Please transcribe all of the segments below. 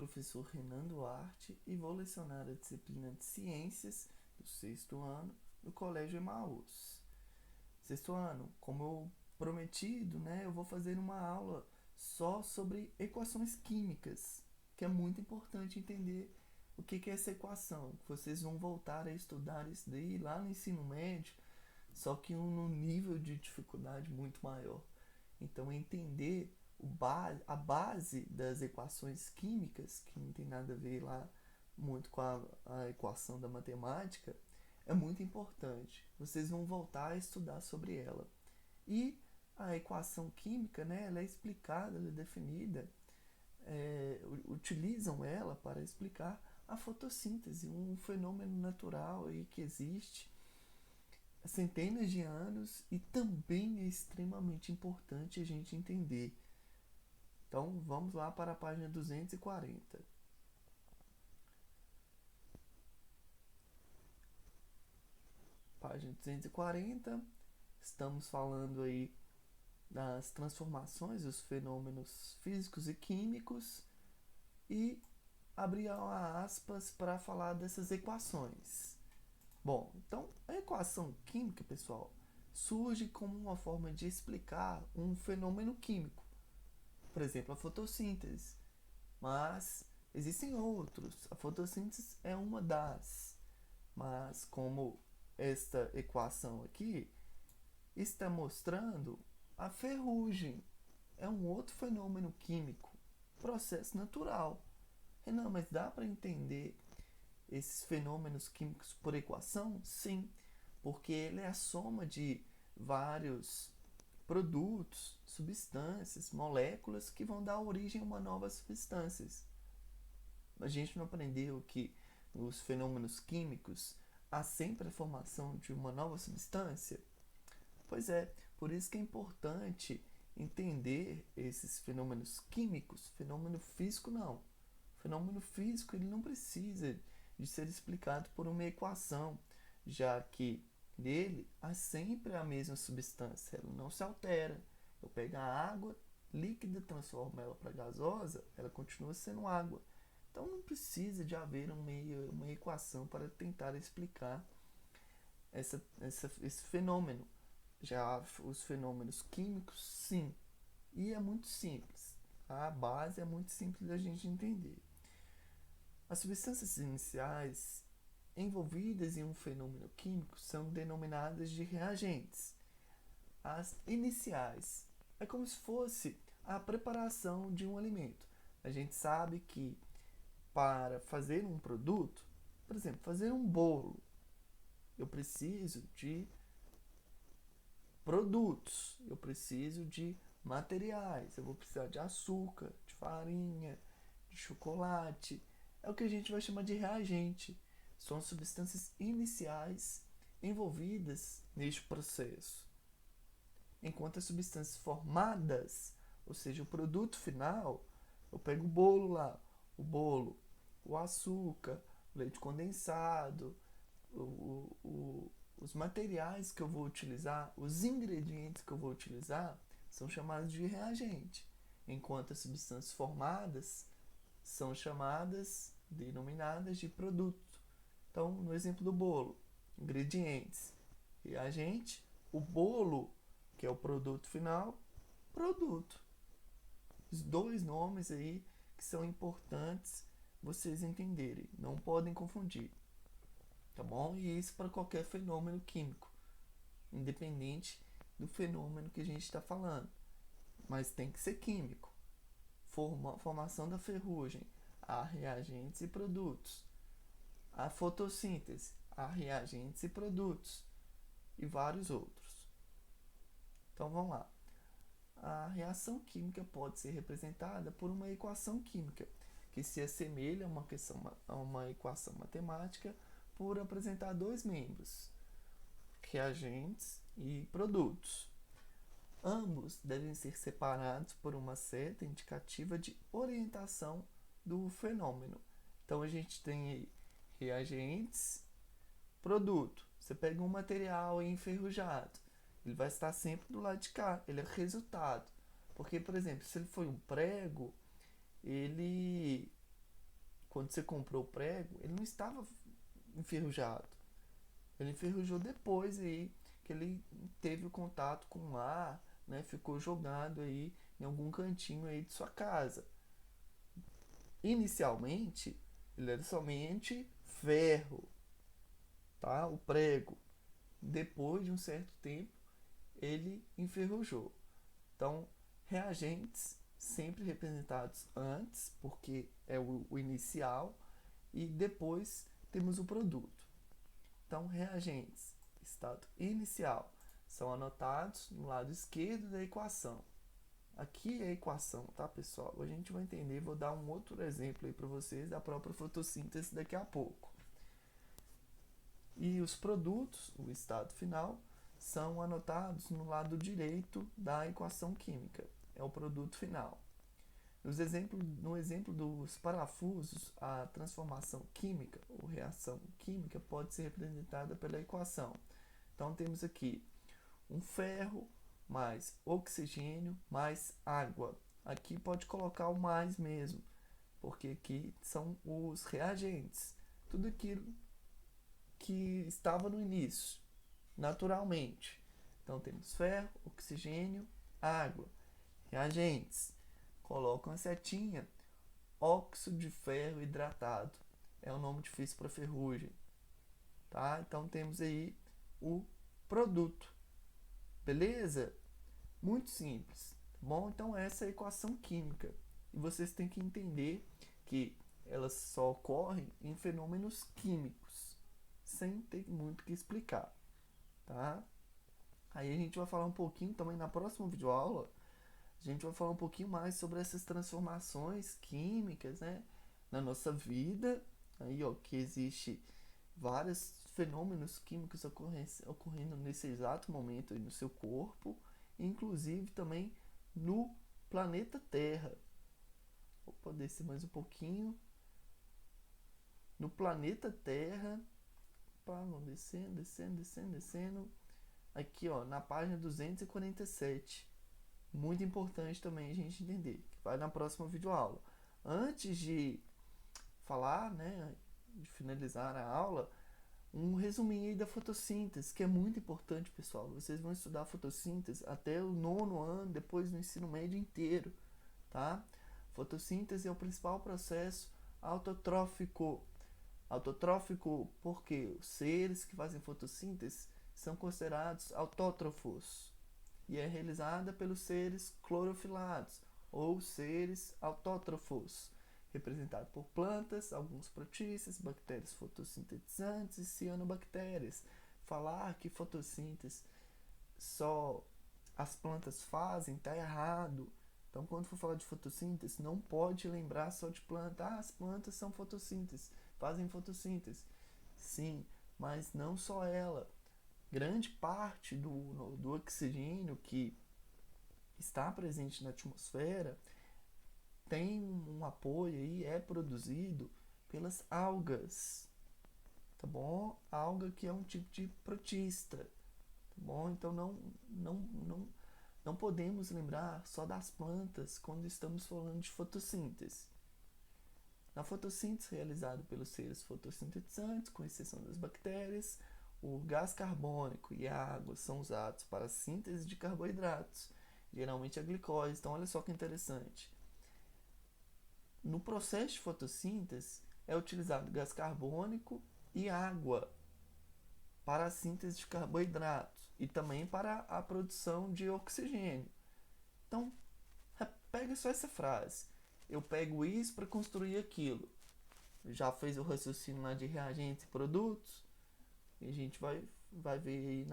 professor Renan Duarte e vou lecionar a disciplina de Ciências do sexto ano do Colégio Emaús. Sexto ano, como eu prometido, eu vou fazer uma aula só sobre equações químicas, que é muito importante entender o que é essa equação. Vocês vão voltar a estudar isso daí lá no ensino médio, só que num nível de dificuldade muito maior. Então, entender a base das equações químicas, que não tem nada a ver lá muito com a equação da matemática, é muito importante. Vocês vão voltar a estudar sobre ela. E a equação química, ela é explicada, ela é definida, utilizam ela para explicar a fotossíntese, um fenômeno natural aí que existe há centenas de anos e também é extremamente importante a gente entender. Então vamos lá para a página 240. Página 240, estamos falando aí das transformações, dos fenômenos físicos e químicos e abrir aspas para falar dessas equações. Bom, então a equação química, pessoal, surge como uma forma de explicar um fenômeno químico, por exemplo, a fotossíntese, mas existem outros. A fotossíntese é uma das, mas como esta equação aqui está mostrando, a ferrugem é um outro fenômeno químico, processo natural. Renan, mas dá para entender esses fenômenos químicos por equação? Sim, porque ele é a soma de vários produtos, substâncias, moléculas que vão dar origem a uma nova substâncias. A gente não aprendeu que nos fenômenos químicos há sempre a formação de uma nova substância? Pois é, por isso que é importante entender esses fenômenos químicos. Fenômeno físico não. Fenômeno físico ele não precisa de ser explicado por uma equação, já que nele há sempre a mesma substância, ela não se altera. Eu pego a água líquida, transformo ela para gasosa, ela continua sendo água. Então não precisa de haver uma equação para tentar explicar esse fenômeno. Já os fenômenos químicos, sim. E é muito simples. A base é muito simples da gente entender. As substâncias iniciais envolvidas em um fenômeno químico são denominadas de reagentes. As iniciais é como se fosse a preparação de um alimento. A gente sabe que para fazer um produto, por exemplo, fazer um bolo, eu preciso de produtos, eu preciso de materiais, eu vou precisar de açúcar, de farinha, de chocolate. É o que a gente vai chamar de reagente. São substâncias iniciais envolvidas neste processo. Enquanto as substâncias formadas, ou seja, o produto final, eu pego o bolo lá, o bolo, o açúcar, o leite condensado, os materiais que eu vou utilizar, os ingredientes que eu vou utilizar, são chamados de reagente, enquanto as substâncias formadas são denominadas de produto. Então, no exemplo do bolo, ingredientes, reagente, o bolo, que é o produto final, produto. Os dois nomes aí que são importantes vocês entenderem, não podem confundir, tá bom? E isso para qualquer fenômeno químico, independente do fenômeno que a gente está falando, mas tem que ser químico. Formação da ferrugem, há reagentes e produtos. A fotossíntese, há reagentes e produtos, e vários outros. Então vamos lá. A reação química pode ser representada por uma equação química, que se assemelha a uma equação matemática por apresentar dois membros, reagentes e produtos. Ambos devem ser separados por uma seta indicativa de orientação do fenômeno. Então a gente tem aí reagentes, produto. Você pega um material enferrujado, ele vai estar sempre do lado de cá, ele é resultado. Porque, por exemplo, se ele foi um prego, ele quando você comprou o prego, ele não estava enferrujado. Ele enferrujou depois aí que ele teve o contato com o ar, né? Ficou jogado aí em algum cantinho aí de sua casa. Inicialmente, ele era somente ferro, tá? O prego. Depois de um certo tempo, ele enferrujou. Então, reagentes sempre representados antes, porque é o inicial, e depois temos o produto. Então, reagentes, estado inicial, são anotados no lado esquerdo da equação. Aqui é a equação, tá, pessoal? A gente vai entender, vou dar um outro exemplo aí para vocês da própria fotossíntese daqui a pouco. E os produtos, o estado final, são anotados no lado direito da equação química. É o produto final. No exemplo dos parafusos, a transformação química ou reação química pode ser representada pela equação. Então temos aqui um ferro mais oxigênio mais água. Aqui pode colocar o mais mesmo, porque aqui são os reagentes. Tudo aquilo que estava no início, naturalmente. Então temos ferro, oxigênio, água. Reagentes. Colocam a setinha. Óxido de ferro hidratado. É um nome difícil para ferrugem. Tá? Então temos aí o produto. Beleza? Muito simples. Tá bom? Então essa é a equação química. E vocês têm que entender que elas só ocorrem em fenômenos químicos, sem ter muito o que explicar. Tá? Aí a gente vai falar um pouquinho também na próxima videoaula. A gente vai falar um pouquinho mais sobre essas transformações químicas, né, na nossa vida. Aí, ó, que existe vários fenômenos químicos ocorrendo nesse exato momento aí no seu corpo, inclusive também no planeta Terra. Vou descer mais um pouquinho. No planeta Terra, vamos descendo. Aqui, ó, na página 247. Muito importante também a gente entender, que vai na próxima videoaula. Antes de falar, né, de finalizar a aula, um resuminho aí da fotossíntese, que é muito importante, pessoal. Vocês vão estudar fotossíntese até o 9º ano, depois do ensino médio inteiro, tá? Fotossíntese é o principal processo autotrófico. Autotrófico porque os seres que fazem fotossíntese são considerados autótrofos e é realizada pelos seres clorofilados ou seres autótrofos, representado por plantas, alguns protistas, bactérias fotossintetizantes e cianobactérias. Falar que fotossíntese só as plantas fazem está errado. Então, quando for falar de fotossíntese, não pode lembrar só de planta. Ah, as plantas são fotossíntese, fazem fotossíntese. Sim, mas não só ela. Grande parte do oxigênio que está presente na atmosfera tem um apoio aí, é produzido pelas algas, tá bom? Alga que é um tipo de protista, tá bom? Então não podemos lembrar só das plantas quando estamos falando de fotossíntese. Na fotossíntese realizada pelos seres fotossintetizantes, com exceção das bactérias, o gás carbônico e a água são usados para a síntese de carboidratos, geralmente a glicose. Então, olha só que interessante. No processo de fotossíntese, é utilizado gás carbônico e água para a síntese de carboidratos e também para a produção de oxigênio. Então, pega só essa frase. Eu pego isso para construir aquilo. Já fez o raciocínio lá de reagentes e produtos? E a gente vai ver aí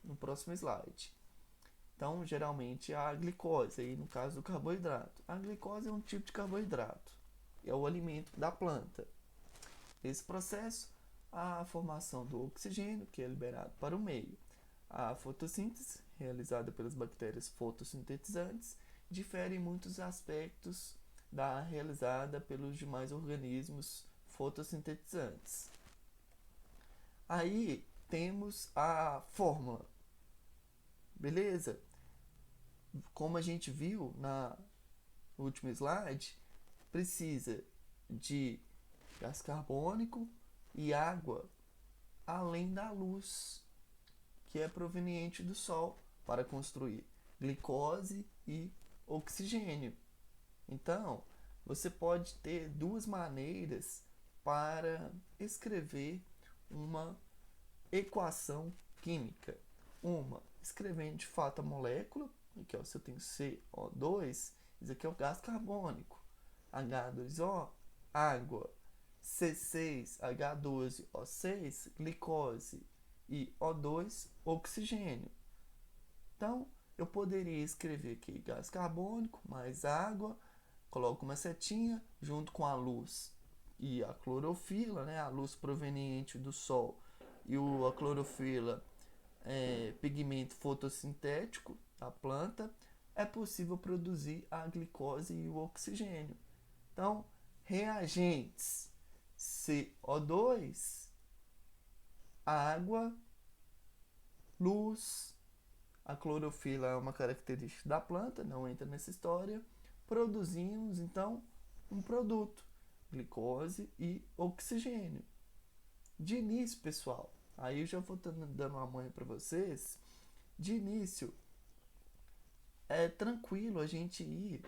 no próximo slide. Então, geralmente, a glicose, aí no caso do carboidrato. A glicose é um tipo de carboidrato. É o alimento da planta. Esse processo, a formação do oxigênio, que é liberado para o meio. A fotossíntese, realizada pelas bactérias fotossintetizantes, difere em muitos aspectos da realizada pelos demais organismos fotossintetizantes. Aí temos a fórmula, beleza? Como a gente viu no último slide, precisa de gás carbônico e água, além da luz, que é proveniente do Sol, para construir glicose e oxigênio. Então, você pode ter duas maneiras para escrever uma equação química. Uma, escrevendo de fato a molécula, aqui ó, se eu tenho CO2, isso aqui é o gás carbônico, H2O, água, C6H12O6, glicose e O2, oxigênio. Então, eu poderia escrever aqui gás carbônico mais água, coloco uma setinha junto com a luz e a clorofila, né, a luz proveniente do Sol, e a clorofila é pigmento fotossintético da planta, é possível produzir a glicose e o oxigênio. Então, reagentes: CO2, água, luz. A clorofila é uma característica da planta, não entra nessa história. Produzimos então um produto, glicose e oxigênio. De início, pessoal, aí eu já vou dando uma manha para vocês. De início, é tranquilo a gente ir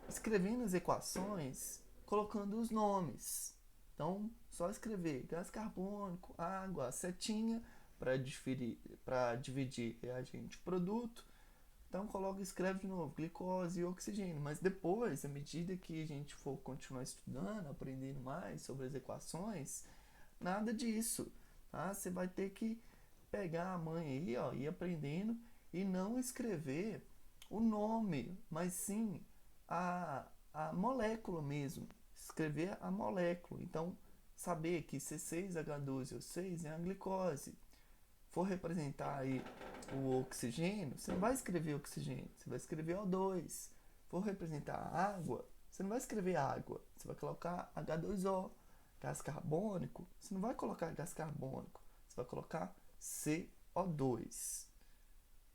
escrevendo as equações, colocando os nomes. Então, só escrever gás carbônico, água, setinha para dividir reagente produto. Então, escreve de novo glicose e oxigênio. Mas depois, à medida que a gente for continuar estudando, aprendendo mais sobre as equações, nada disso. Tá? Você vai ter que pegar a mãe aí, ó, ir aprendendo e não escrever o nome, mas sim a molécula mesmo. Escrever a molécula. Então, saber que C6H12O6 é a glicose. For representar aí o oxigênio, você não vai escrever oxigênio, você vai escrever O2. For representar a água, você não vai escrever água, você vai colocar H2O. Gás carbônico, você não vai colocar gás carbônico, você vai colocar CO2.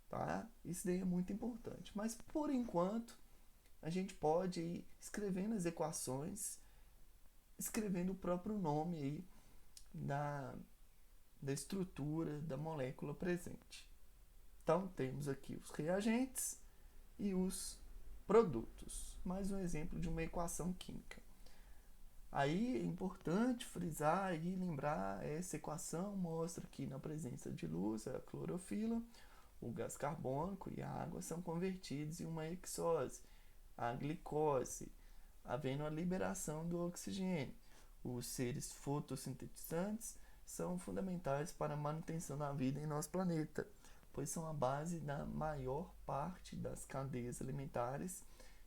Tá? Isso daí é muito importante. Mas por enquanto, a gente pode ir escrevendo as equações, escrevendo o próprio nome aí da estrutura da molécula presente. Então, temos aqui os reagentes e os produtos. Mais um exemplo de uma equação química. Aí é importante frisar e lembrar, essa equação mostra que na presença de luz, a clorofila, o gás carbônico e a água são convertidos em uma hexose, a glicose, havendo a liberação do oxigênio. Os seres fotossintetizantes são fundamentais para a manutenção da vida em nosso planeta, pois são a base da maior parte das cadeias alimentares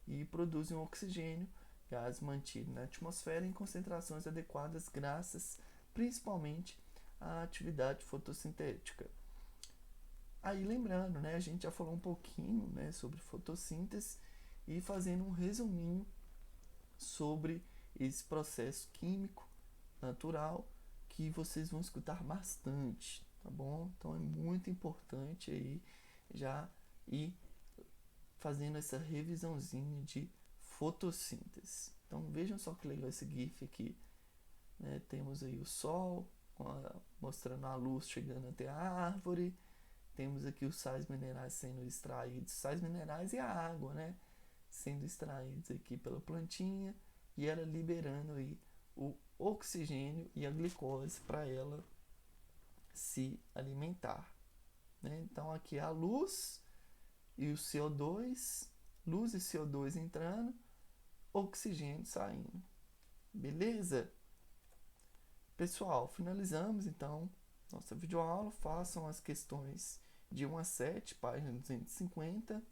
e produzem oxigênio, gás mantido na atmosfera em concentrações adequadas graças principalmente à atividade fotossintética. Aí lembrando, né, a gente já falou um pouquinho, né, sobre fotossíntese e fazendo um resuminho sobre esse processo químico natural que vocês vão escutar bastante, tá bom? Então é muito importante aí já ir fazendo essa revisãozinha de fotossíntese. Então vejam só que legal esse GIF aqui. Né? Temos aí o Sol mostrando a luz chegando até a árvore. Temos aqui os sais minerais sendo extraídos, sais minerais e a água, né? Sendo extraídos aqui pela plantinha e ela liberando aí o oxigênio e a glicose para ela se alimentar. Né? Então aqui a luz e o CO2, luz e CO2 entrando, oxigênio saindo. Beleza? Pessoal, finalizamos então nossa videoaula. Façam as questões de 1 a 7, página 250.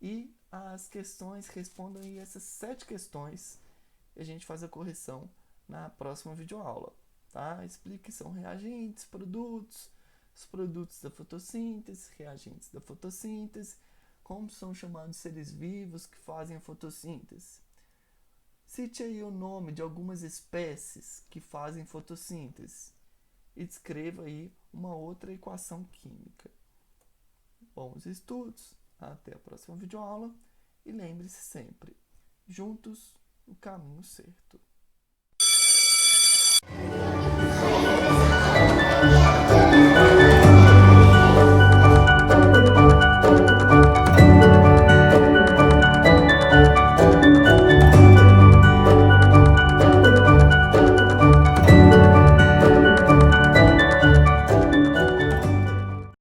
E as questões, respondam aí essas 7 questões e a gente faz a correção na próxima videoaula. Tá? Explique que são reagentes, produtos, os produtos da fotossíntese, reagentes da fotossíntese, como são chamados seres vivos que fazem a fotossíntese. Cite aí o nome de algumas espécies que fazem fotossíntese e descreva aí uma outra equação química. Bons estudos, até a próxima videoaula e lembre-se sempre, juntos no caminho certo.